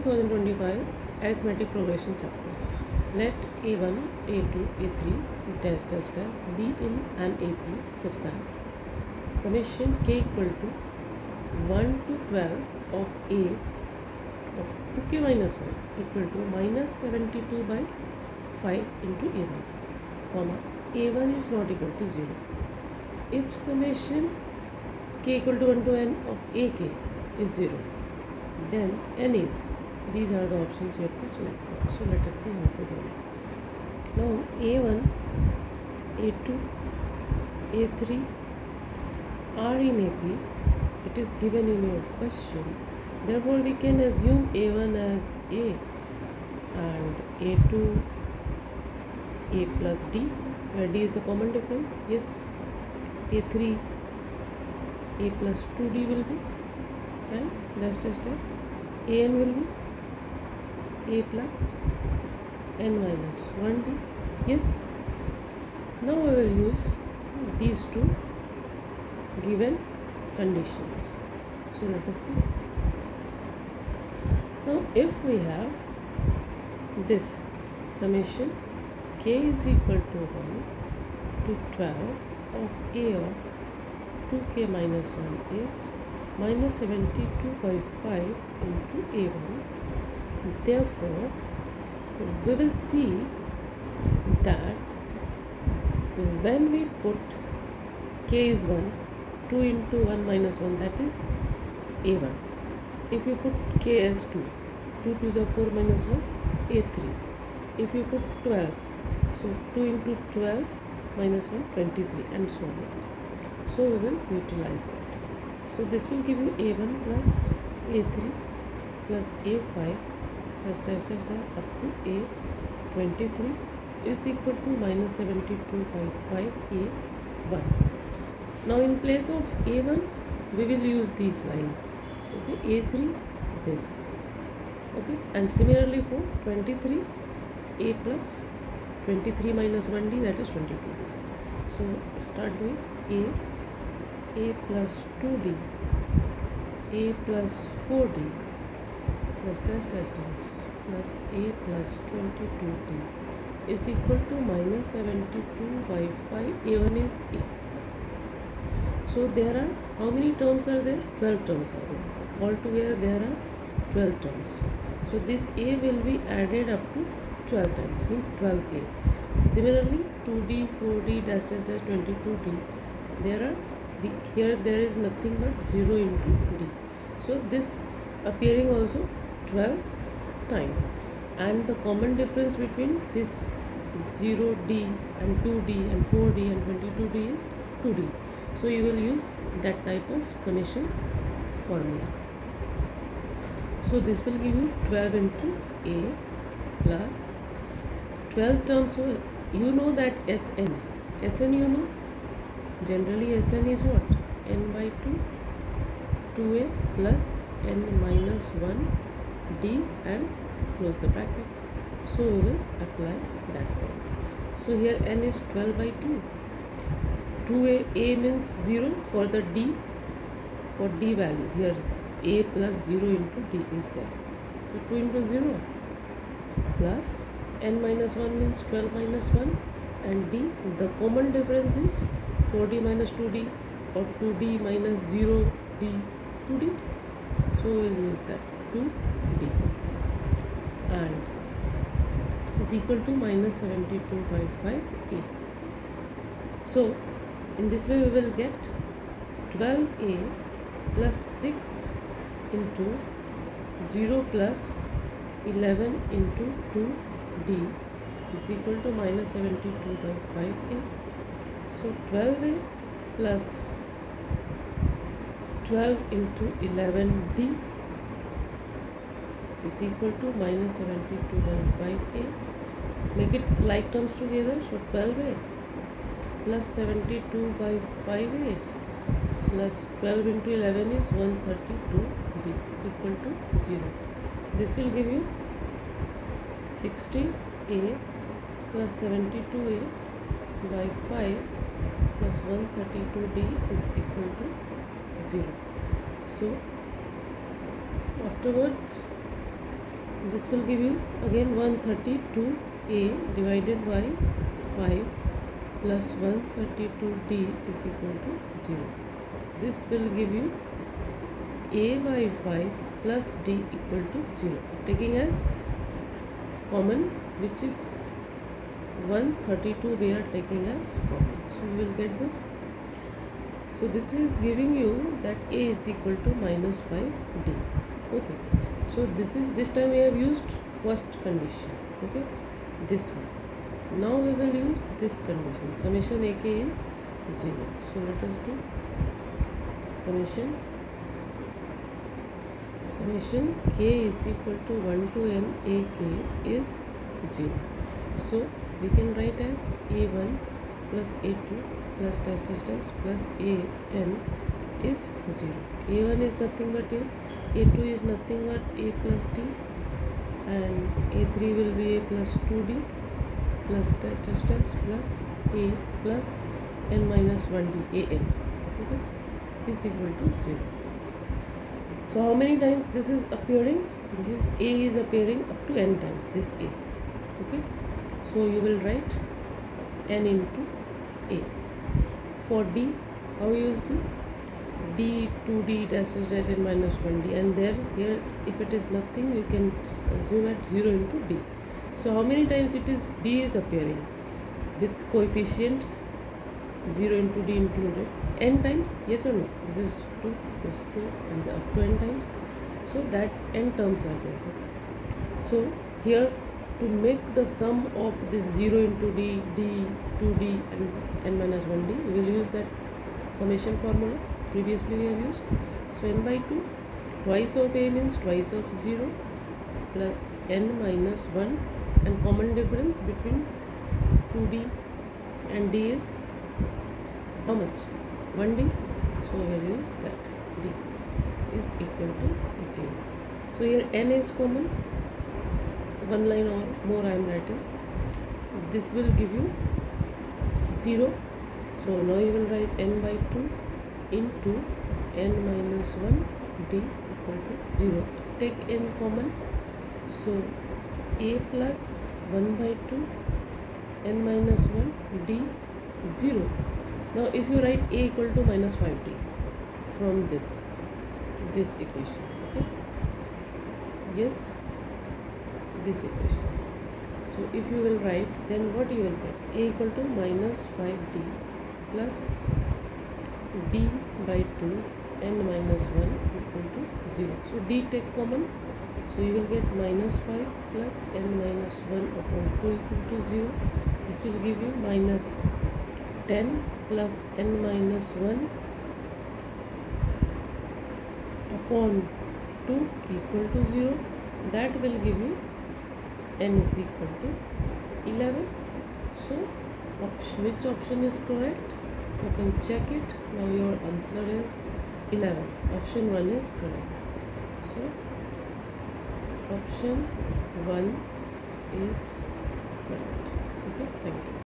Jee2025 Arithmetic Progression Chapter. Let A1, A2, A3 dash dash dash be in an AP such that summation k equal to 1 to 12 of A of 2k minus 1 equal to minus 72 by 5 into A1, comma A1 is not equal to 0. If summation k equal to 1 to n of AK is 0, then n is, these are the options you have to select for. So let us see how to do it. Now A1, A2, A3 are in AP. It is given in your question. Therefore we can assume A1 as A and A2 A plus D, where D is a common difference. Yes, A3 A plus 2D will be, and dash dash dash an will be a plus n minus 1d. Yes, now I will use these two given conditions. So let us see. Now if we have this summation k is equal to 1 to 12 of a of 2k minus 1 is minus 72 by 5 into A1. Therefore, we will see that when we put k is 1, 2 into 1 minus 1, that is A1. If you put k as 2, 2 2s are 4 minus 1, A3. If you put 12, so 2 into 12 minus 1, 23, and so on again. So we will utilize that. So this will give you A1 plus A3 plus A5 plus dash dash dash up to A23 is equal to minus 72 by 5 A1. Now in place of A1 we will use these lines. Okay, A3 this. Okay, and similarly for 23 A plus 23 minus 1D, that is 22D. So start doing A plus 2D, A plus 4D plus dash dash dash plus A plus 22D is equal to minus 72 by 5. A1 is A. So there are, how many terms are there? 12 terms are there. Altogether there are 12 terms. So this A will be added up to 12 times, means 12A. Similarly 2D, 4D, dash dash dash 22D, there are here there is nothing but 0 into D. So this appearing also 12 times, and the common difference between this 0D and 2D and 4D and 22D is 2D. So you will use that type of summation formula. So this will give you 12 into A plus 12 terms. So you know that Sn you know. Generally Sn is what? N by 2, 2a plus n minus 1 d, and close the bracket. So we will apply that formula. So here n is 12 by 2. 2a means 0 for the d, for d value. Here is a plus 0 into d is there. So 2 into 0 plus n minus 1 means 12 minus 1, and d, the common difference is 4d minus 2d or 2d minus 0d, 2d. So we will use that 2d, and is equal to minus 72 by 5a. So in this way we will get 12a plus 6 into 0 plus 11 into 2d is equal to minus 72 by 5a. So 12a plus 12 into 11d is equal to minus 72 by 5a. Make it like terms together. So 12a plus 72 by 5a plus 12 into 11 is 132d equal to 0. This will give you 60a plus 72a by 5 plus 132d is equal to 0. So afterwards This will give you again 132a divided by 5 plus 132d is equal to 0. This will give you a by 5 plus d equal to 0, taking as common, which is 132 we are taking as common. So we will get this. So this is giving you that a is equal to minus 5d. Okay, so this time we have used first condition. Okay, this one. Now we will use this condition. Summation ak is 0. So let us do summation k is equal to 1 to n ak is 0. So we can write as a1 plus a2 plus dash dash dash plus an is 0. a1 is nothing but a2 is nothing but a plus d, and a3 will be a plus 2d plus dash dash dash plus a plus n minus 1d an. Okay, is equal to 0. So how many times this is appearing? This is a is appearing up to n times, this a. Okay, so you will write n into a. For d, how you will see? D 2d dash dash dash n minus 1d, and here if it is nothing you can assume at 0 into d. So how many times it is d is appearing with coefficients 0 into d included? N times, yes or no? This is 2, this is 3, and up to n times. So that n terms are there. Okay, so here to make the sum of this 0 into d, d, 2d and n minus 1d, we will use that summation formula previously we have used. So n by 2, twice of a means twice of 0 plus n minus 1, and common difference between 2d and d is how much? 1d. So we will use that d is equal to 0. So here n is common, one line or more I am writing. This will give you 0. So now you will write n by 2 into n minus 1 d equal to 0. Take n common. So a plus 1 by 2 n minus 1 d 0. Now if you write a equal to minus 5d from this equation. Okay, yes, this equation. So if you will write, then what you will get? A equal to minus 5d plus d by 2 n minus 1 equal to 0. So d take common. So you will get minus 5 plus n minus 1 upon 2 equal to 0. This will give you minus 10 plus n minus 1 upon 2 equal to 0. That will give you n is equal to 11. So which option is correct? You can check it. Now your answer is 11. Option 1 is correct. So option 1 is correct. Okay, thank you.